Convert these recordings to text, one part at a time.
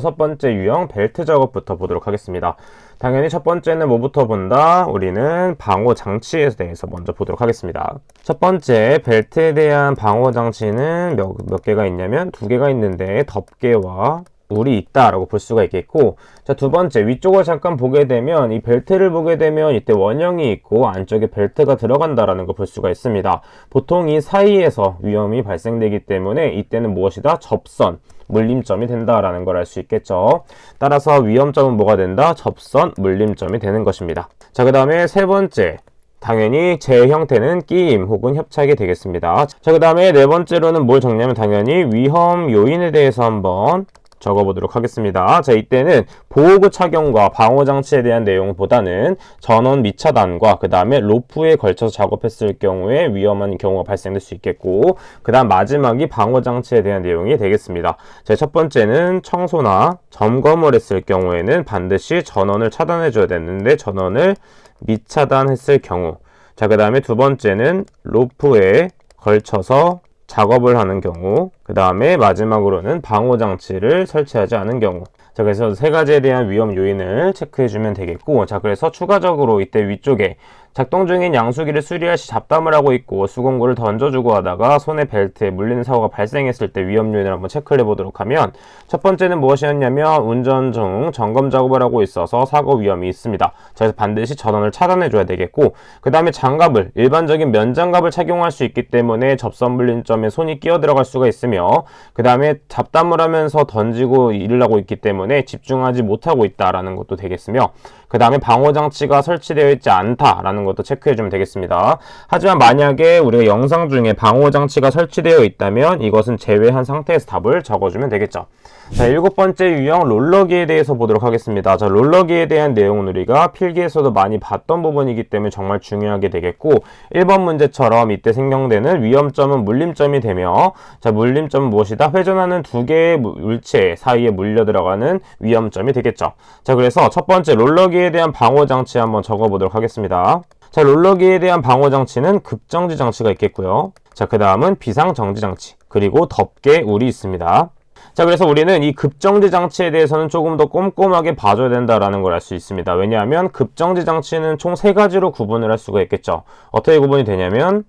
6 번째 유형 벨트 작업부터 보도록 하겠습니다. 당연히 첫 번째는 뭐부터 본다? 우리는 방호 장치에 대해서 먼저 보도록 하겠습니다. 첫 번째 벨트에 대한 방호 장치는 몇 개가 있냐면 2개가 있는데 덮개와 물이 있다라고 볼 수가 있겠고, 자, 두 번째 위쪽을 잠깐 보게 되면 이 벨트를 보게 되면 이때 원형이 있고 안쪽에 벨트가 들어간다라는 걸 볼 수가 있습니다. 보통 이 사이에서 위험이 발생되기 때문에 이때는 무엇이다? 접선, 물림점이 된다라는 걸 알 수 있겠죠. 따라서 위험점은 뭐가 된다? 접선, 물림점이 되는 것입니다. 자, 그 다음에 세 번째, 당연히 제 형태는 끼임 혹은 협착이 되겠습니다. 자, 그 다음에 네 번째로는 뭘 적냐면 당연히 위험 요인에 대해서 한번 적어보도록 하겠습니다. 자, 이때는 보호구 착용과 방호장치에 대한 내용보다는 전원 미차단과 그 다음에 로프에 걸쳐서 작업했을 경우에 위험한 경우가 발생될 수 있겠고, 그 다음 마지막이 방호장치에 대한 내용이 되겠습니다. 자, 첫 번째는 청소나 점검을 했을 경우에는 반드시 전원을 차단해줘야 되는데 전원을 미차단했을 경우, 자, 그 다음에 두 번째는 로프에 걸쳐서 작업을 하는 경우, 그 다음에 마지막으로는 방호장치를 설치하지 않은 경우. 자, 그래서 세 가지에 대한 위험 요인을 체크해주면 되겠고, 자, 그래서 추가적으로 이때 위쪽에 작동 중인 양수기를 수리할 시 잡담을 하고 있고 수공구를 던져주고 하다가 손의 벨트에 물리는 사고가 발생했을 때 위험 요인을 한번 체크를 해보도록 하면, 첫 번째는 무엇이었냐면 운전 중 점검 작업을 하고 있어서 사고 위험이 있습니다. 자, 그래서 반드시 전원을 차단해줘야 되겠고, 그 다음에 장갑을, 일반적인 면장갑을 착용할 수 있기 때문에 접선 물림점에 손이 끼어 들어갈 수가 있으며, 그 다음에 잡담을 하면서 던지고 일을 하고 있기 때문에 집중하지 못하고 있다라는 것도 되겠으며, 그 다음에 방호장치가 설치되어 있지 않다라는 것도 체크해주면 되겠습니다. 하지만 만약에 우리가 영상 중에 방호장치가 설치되어 있다면 이것은 제외한 상태에서 답을 적어주면 되겠죠. 자, 7번째 유형 롤러기에 대해서 보도록 하겠습니다. 자, 롤러기에 대한 내용은 우리가 필기에서도 많이 봤던 부분이기 때문에 정말 중요하게 되겠고, 1번 문제처럼 이때 생성되는 위험점은 물림점이 되며, 자, 물림점은 무엇이다? 회전하는 두 개의 물체 사이에 물려 들어가는 위험점이 되겠죠. 자, 그래서 첫 번째 롤러기에 대한 방호장치 한번 적어보도록 하겠습니다. 자, 롤러기에 대한 방호장치는 급정지 장치가 있겠고요. 자, 그 다음은 비상정지 장치, 그리고 덮개, 울이 있습니다. 자, 그래서 우리는 이 급정지 장치에 대해서는 조금 더 꼼꼼하게 봐줘야 된다라는 걸 알 수 있습니다. 왜냐하면 급정지 장치는 총 3가지로 구분을 할 수가 있겠죠. 어떻게 구분이 되냐면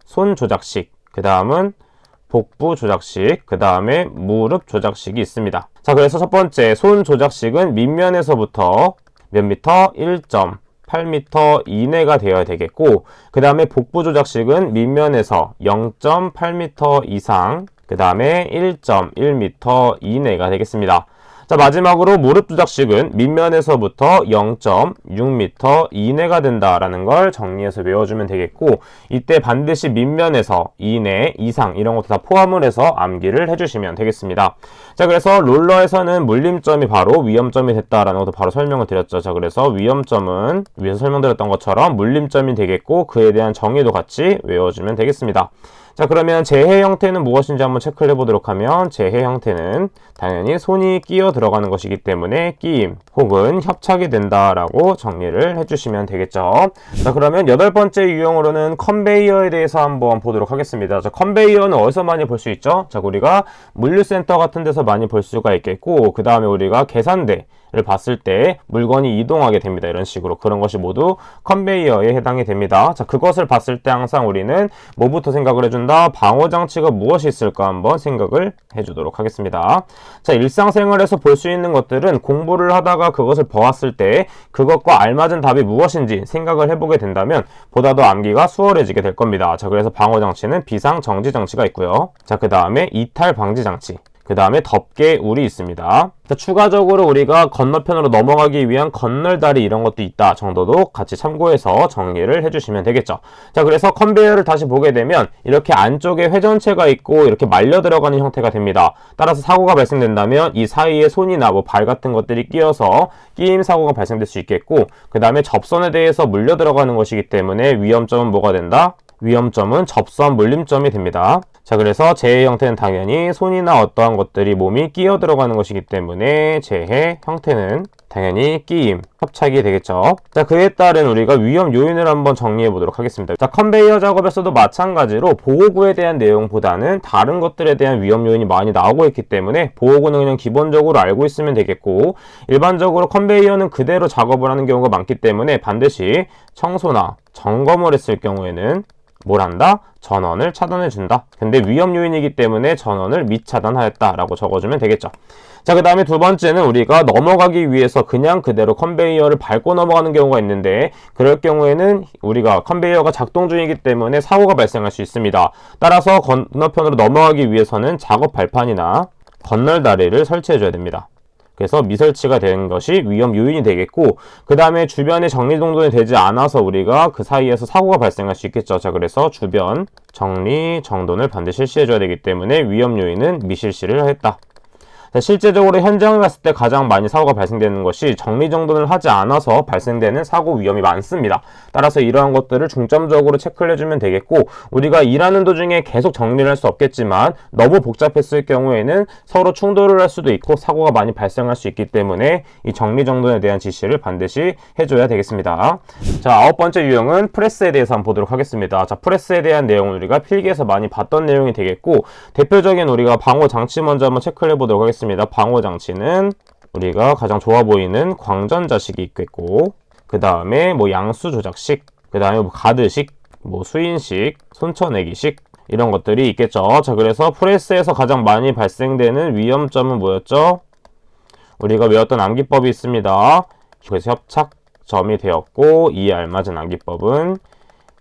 손 조작식, 그 다음은 복부 조작식, 그 다음에 무릎 조작식이 있습니다. 자, 그래서 첫 번째 손 조작식은 밑면에서부터 몇 미터? 1.8m 이내가 되어야 되겠고, 그 다음에 복부 조작식은 밑면에서 0.8m 이상, 그 다음에 1.1m 이내가 되겠습니다. 자, 마지막으로 무릎 조작식은 밑면에서부터 0.6m 이내가 된다라는 걸 정리해서 외워주면 되겠고, 이때 반드시 밑면에서 이내, 이상 이런 것도 다 포함을 해서 암기를 해주시면 되겠습니다. 자, 그래서 롤러에서는 물림점이 바로 위험점이 됐다라는 것도 바로 설명을 드렸죠. 자, 그래서 위험점은 위에서 설명드렸던 것처럼 물림점이 되겠고, 그에 대한 정의도 같이 외워주면 되겠습니다. 자, 그러면 재해 형태는 무엇인지 한번 체크를 해보도록 하면, 재해 형태는 당연히 손이 끼어 들어가는 것이기 때문에 끼임 혹은 협착이 된다라고 정리를 해주시면 되겠죠. 자, 그러면 8번째 유형으로는 컨베이어에 대해서 한번 보도록 하겠습니다. 자, 컨베이어는 어디서 많이 볼 수 있죠? 자, 우리가 물류센터 같은 데서 많이 볼 수가 있겠고, 그 다음에 우리가 계산대 를 봤을 때 물건이 이동하게 됩니다. 이런 식으로 그런 것이 모두 컨베이어에 해당이 됩니다. 자, 그것을 봤을 때 항상 우리는 뭐부터 생각을 해준다? 방호장치가 무엇이 있을까 한번 생각을 해주도록 하겠습니다. 자, 일상생활에서 볼 수 있는 것들은 공부를 하다가 그것을 보았을 때 그것과 알맞은 답이 무엇인지 생각을 해보게 된다면 보다 더 암기가 수월해지게 될 겁니다. 자, 그래서 방호장치는 비상정지장치가 있고요. 자, 그 다음에 이탈방지장치, 그 다음에 덮개, 울이 있습니다. 자, 추가적으로 우리가 건너편으로 넘어가기 위한 건널다리 이런 것도 있다 정도도 같이 참고해서 정리를 해주시면 되겠죠. 자, 그래서 컨베이어를 다시 보게 되면 이렇게 안쪽에 회전체가 있고 이렇게 말려 들어가는 형태가 됩니다. 따라서 사고가 발생된다면 이 사이에 손이나 뭐 발 같은 것들이 끼어서 끼임 사고가 발생될 수 있겠고, 그 다음에 접선에 대해서 물려 들어가는 것이기 때문에 위험점은 뭐가 된다? 위험점은 접선 물림점이 됩니다. 자, 그래서 재해 형태는 당연히 손이나 어떠한 것들이 몸이 끼어 들어가는 것이기 때문에 재해 형태는 당연히 끼임, 협착이 되겠죠. 자, 그에 따른 우리가 위험 요인을 한번 정리해 보도록 하겠습니다. 자, 컨베이어 작업에서도 마찬가지로 보호구에 대한 내용보다는 다른 것들에 대한 위험 요인이 많이 나오고 있기 때문에 보호구는 그냥 기본적으로 알고 있으면 되겠고, 일반적으로 컨베이어는 그대로 작업을 하는 경우가 많기 때문에 반드시 청소나 점검을 했을 경우에는 뭘 한다? 전원을 차단해 준다. 근데 위험 요인이기 때문에 전원을 미차단하였다 라고 적어주면 되겠죠. 자, 그 다음에 두 번째는 우리가 넘어가기 위해서 그냥 그대로 컨베이어를 밟고 넘어가는 경우가 있는데, 그럴 경우에는 우리가 컨베이어가 작동 중이기 때문에 사고가 발생할 수 있습니다. 따라서 건너편으로 넘어가기 위해서는 작업 발판이나 건널 다리를 설치해 줘야 됩니다. 그래서 미설치가 되는 것이 위험 요인이 되겠고, 그 다음에 주변에 정리정돈이 되지 않아서 우리가 그 사이에서 사고가 발생할 수 있겠죠. 자, 그래서 주변 정리정돈을 반드시 실시해 줘야 되기 때문에 위험 요인은 미실시를 했다. 자, 실제적으로 현장을 갔을 때 가장 많이 사고가 발생되는 것이 정리정돈을 하지 않아서 발생되는 사고 위험이 많습니다. 따라서 이러한 것들을 중점적으로 체크를 해주면 되겠고, 우리가 일하는 도중에 계속 정리를 할 수 없겠지만 너무 복잡했을 경우에는 서로 충돌을 할 수도 있고 사고가 많이 발생할 수 있기 때문에 이 정리정돈에 대한 지시를 반드시 해줘야 되겠습니다. 자, 9번째 유형은 프레스에 대해서 한번 보도록 하겠습니다. 자, 프레스에 대한 내용은 우리가 필기에서 많이 봤던 내용이 되겠고, 대표적인 우리가 방호 장치 먼저 한번 체크를 해보도록 하겠습니다. 방호 장치는 우리가 가장 좋아 보이는 광전자식이 있겠고, 그 다음에 뭐 양수 조작식, 그 다음에 뭐 가드식, 뭐 수인식, 손쳐내기식 이런 것들이 있겠죠. 자, 그래서 프레스에서 가장 많이 발생되는 위험점은 뭐였죠? 우리가 외웠던 암기법이 있습니다. 그래서 협착점이 되었고, 이에 알맞은 암기법은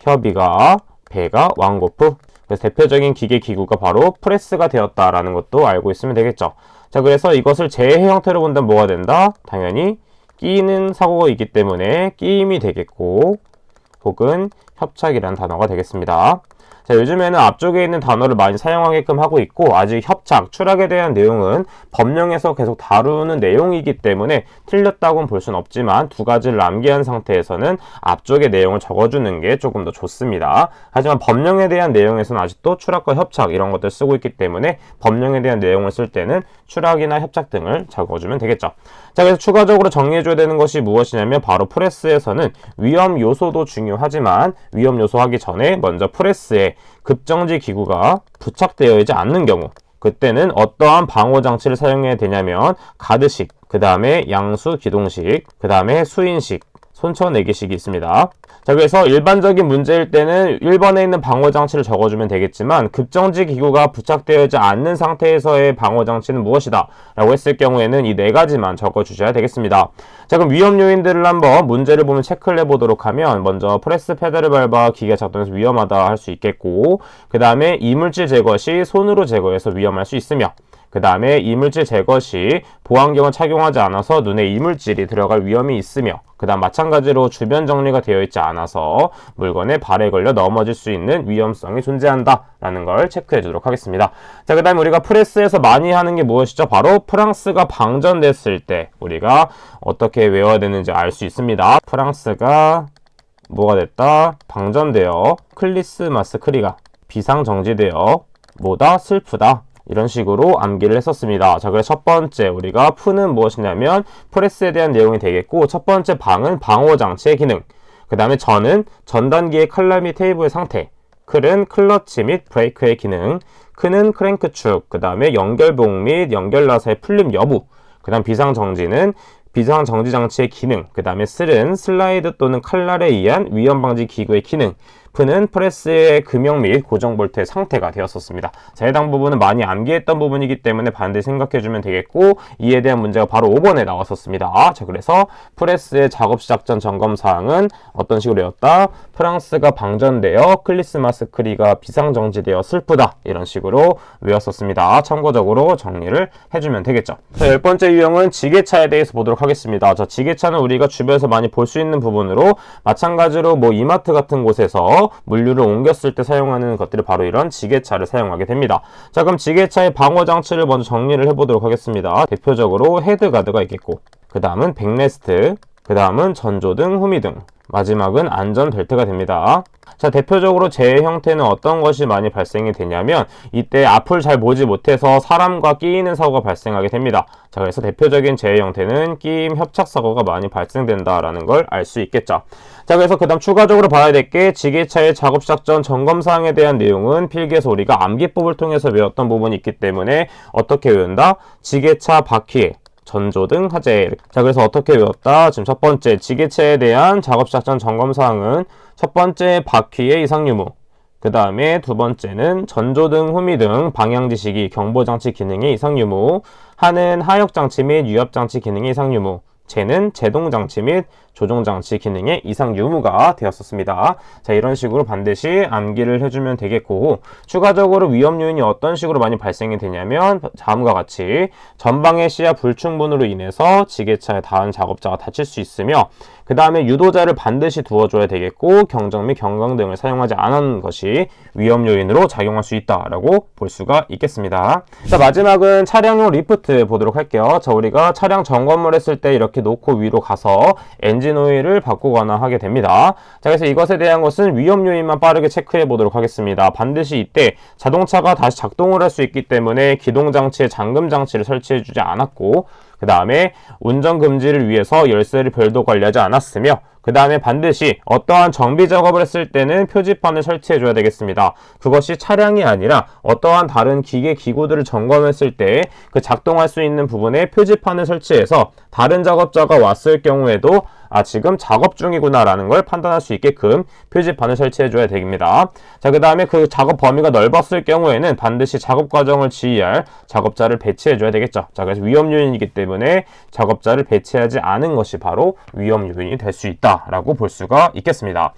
협의가, 배가, 완고프. 그래서 대표적인 기계 기구가 바로 프레스가 되었다라는 것도 알고 있으면 되겠죠. 자, 그래서 이것을 재해 형태로 본다면 뭐가 된다? 당연히 끼는 사고가 있기 때문에 끼임이 되겠고, 혹은 협착이라는 단어가 되겠습니다. 자, 요즘에는 앞쪽에 있는 단어를 많이 사용하게끔 하고 있고, 아직 협착, 추락에 대한 내용은 법령에서 계속 다루는 내용이기 때문에 틀렸다고는 볼 수는 없지만 두 가지를 암기한 상태에서는 앞쪽에 내용을 적어주는 게 조금 더 좋습니다. 하지만 법령에 대한 내용에서는 아직도 추락과 협착 이런 것들 쓰고 있기 때문에 법령에 대한 내용을 쓸 때는 추락이나 협착 등을 적어주면 되겠죠. 자, 그래서 추가적으로 정리해줘야 되는 것이 무엇이냐면 바로 프레스에서는 위험 요소도 중요하지만 위험 요소 하기 전에 먼저 프레스에 급정지 기구가 부착되어 있지 않는 경우, 그때는 어떠한 방호 장치를 사용해야 되냐면 가드식, 그 다음에 양수 기동식, 그 다음에 수인식, 손쳐내기식이 있습니다. 자, 그래서 일반적인 문제일 때는 1번에 있는 방호장치를 적어주면 되겠지만, 급정지 기구가 부착되어 있지 않는 상태에서의 방호장치는 무엇이다? 라고 했을 경우에는 이 네 가지만 적어주셔야 되겠습니다. 자, 그럼 위험 요인들을 한번 문제를 보면 체크를 해보도록 하면, 먼저 프레스 페달을 밟아 기계가 작동해서 위험하다 할 수 있겠고, 그 다음에 이물질 제거 시 손으로 제거해서 위험할 수 있으며, 그 다음에 이물질 제거 시 보안경을 착용하지 않아서 눈에 이물질이 들어갈 위험이 있으며, 그 다음 마찬가지로 주변 정리가 되어 있지 않아서 물건에 발에 걸려 넘어질 수 있는 위험성이 존재한다 라는 걸 체크해 주도록 하겠습니다. 자, 그 다음에 우리가 프레스에서 많이 하는 게 무엇이죠? 바로 프랑스가 방전됐을 때 우리가 어떻게 외워야 되는지 알 수 있습니다. 프랑스가 뭐가 됐다? 방전되어 클리스마스 크리가 비상정지되어 뭐다? 슬프다. 이런 식으로 암기를 했었습니다. 자, 그래서 첫 번째 우리가 푸는 무엇이냐면 프레스에 대한 내용이 되겠고, 첫 번째 방은 방호장치의 기능, 그 다음에 전은 전단기의 칼날 및 테이블의 상태, 클은 클러치 및 브레이크의 기능, 크는 크랭크축, 그 다음에 연결봉 및 연결나사의 풀림 여부, 그 다음 비상정지는 비상정지 장치의 기능, 그 다음에 슬은 슬라이드 또는 칼날에 의한 위험방지 기구의 기능, F는 프레스의 금형 및 고정 볼트의 상태가 되었었습니다. 자, 해당 부분은 많이 암기했던 부분이기 때문에 반드시 생각해주면 되겠고, 이에 대한 문제가 바로 5번에 나왔었습니다. 자, 그래서 프레스의 작업 시작 전 점검 사항은 어떤 식으로 외웠다? 프랑스가 방전되어 클리스마스 크리가 비상정지되어 슬프다. 이런 식으로 외웠었습니다. 참고적으로 정리를 해주면 되겠죠. 자, 10번째 유형은 지게차에 대해서 보도록 하겠습니다. 자, 지게차는 우리가 주변에서 많이 볼 수 있는 부분으로, 마찬가지로 뭐 이마트 같은 곳에서 물류를 옮겼을 때 사용하는 것들이 바로 이런 지게차를 사용하게 됩니다. 자, 그럼 지게차의 방호 장치를 먼저 정리를 해보도록 하겠습니다. 대표적으로 헤드가드가 있겠고, 그 다음은 백레스트, 그 다음은 전조등, 후미등, 마지막은 안전 델트가 됩니다. 자, 대표적으로 재해 형태는 어떤 것이 많이 발생이 되냐면 이때 앞을 잘 보지 못해서 사람과 끼이는 사고가 발생하게 됩니다. 자, 그래서 대표적인 재해 형태는 끼임 협착 사고가 많이 발생된다라는 걸 알 수 있겠죠. 자, 그래서 그 다음 추가적으로 봐야 될 게 지게차의 작업 시작 전 점검 사항에 대한 내용은 필기에서 우리가 암기법을 통해서 외웠던 부분이 있기 때문에 어떻게 외운다? 지게차 바퀴에 전조등 하재. 자, 그래서 어떻게 외웠다? 지금 첫 번째 지게차에 대한 작업 시작 전 점검 사항은 첫 번째 바퀴의 이상 유무, 그 다음에 두 번째는 전조등, 후미등, 방향지시기, 경보장치 기능의 이상 유무, 하는 하역장치 및 유압장치 기능의 이상 유무, 재는 제동장치 및 조종장치 기능의 이상 유무가 되었었습니다. 자, 이런 식으로 반드시 암기를 해주면 되겠고, 추가적으로 위험 요인이 어떤 식으로 많이 발생이 되냐면 다음과 같이 전방의 시야 불충분으로 인해서 지게차에 닿은 작업자가 다칠 수 있으며, 그 다음에 유도자를 반드시 두어줘야 되겠고, 경적 및 경광등을 사용하지 않은 것이 위험 요인으로 작용할 수 있다라고 볼 수가 있겠습니다. 자, 마지막은 차량용 리프트 보도록 할게요. 자, 우리가 차량 점검을 했을 때 이렇게 놓고 위로 가서 엔진 오일을 바꾸거나 하게 됩니다. 자, 그래서 이것에 대한 것은 위험 요인만 빠르게 체크해 보도록 하겠습니다. 반드시 이때 자동차가 다시 작동을 할 수 있기 때문에 기동장치에 잠금장치를 설치해 주지 않았고, 그 다음에 운전금지를 위해서 열쇠를 별도 관리하지 않았으며, 그 다음에 반드시 어떠한 정비 작업을 했을 때는 표지판을 설치해 줘야 되겠습니다. 그것이 차량이 아니라 어떠한 다른 기계 기구들을 점검했을 때 그 작동할 수 있는 부분에 표지판을 설치해서 다른 작업자가 왔을 경우에도 지금 작업 중이구나 라는 걸 판단할 수 있게끔 표지판을 설치해 줘야 됩니다. 자, 그 다음에 그 작업 범위가 넓었을 경우에는 반드시 작업 과정을 지휘할 작업자를 배치해 줘야 되겠죠. 자, 그래서 위험 요인이기 때문에 작업자를 배치하지 않은 것이 바로 위험 요인이 될 수 있다라고 볼 수가 있겠습니다.